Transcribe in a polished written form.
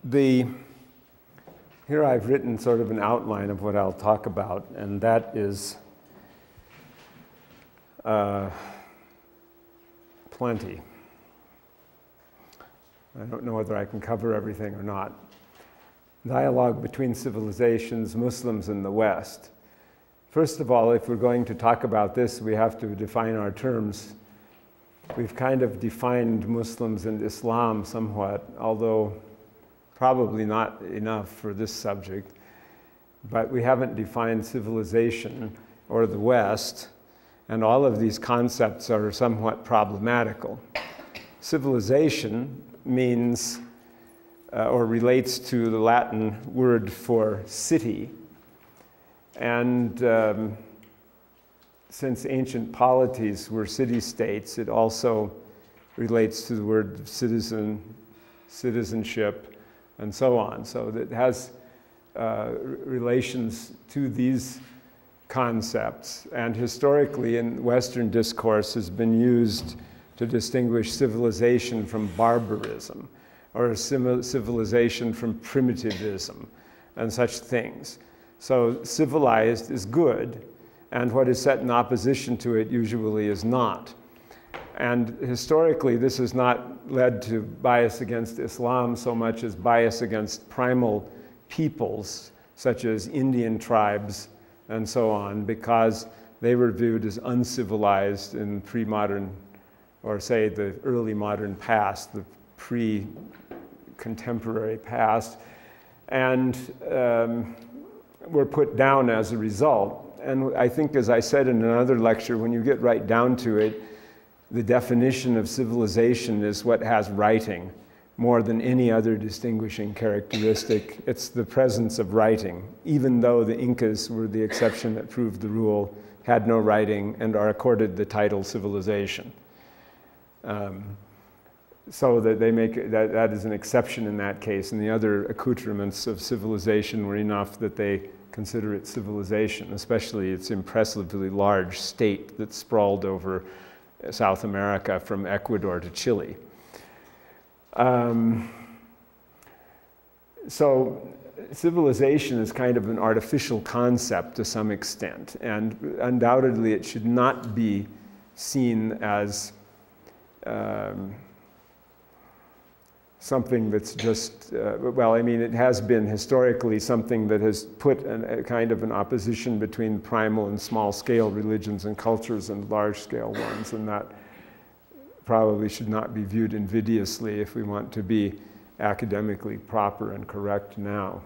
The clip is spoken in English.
Here I've written sort of an outline of what I'll talk about, and that is plenty. I don't know whether I can cover everything or not. Dialogue between civilizations, Muslims and the West. First of all, if we're going to talk about this, we have to define our terms. We've kind of defined Muslims and Islam somewhat, although probably not enough for this subject. But we haven't defined civilization or the West, and all of these concepts are somewhat problematical. Civilization means or relates to the Latin word for city. And since ancient polities were city-states, it also relates to the word citizen, citizenship, and so on. So that has relations to these concepts. And historically, in Western discourse, has been used to distinguish civilization from barbarism, or civilization from primitivism, and such things. So civilized is good, and what is set in opposition to it usually is not. And historically, this has not led to bias against Islam so much as bias against primal peoples, such as Indian tribes and so on, because they were viewed as uncivilized in pre-modern, or say the early modern past, the pre-contemporary past, and were put down as a result. And I think, as I said in another lecture, when you get right down to it, the definition of civilization is what has writing more than any other distinguishing characteristic. It's the presence of writing, even though the Incas were the exception that proved the rule, had no writing, and are accorded the title civilization. So that they make that is an exception in that case, and the other accoutrements of civilization were enough that they consider it civilization, especially its impressively large state that sprawled over South America from Ecuador to Chile. So civilization is kind of an artificial concept to some extent, and undoubtedly it should not be seen as something that's just, well, I mean, it has been historically something that has put a kind of an opposition between primal and small-scale religions and cultures and large-scale ones, and that probably should not be viewed invidiously if we want to be academically proper and correct now.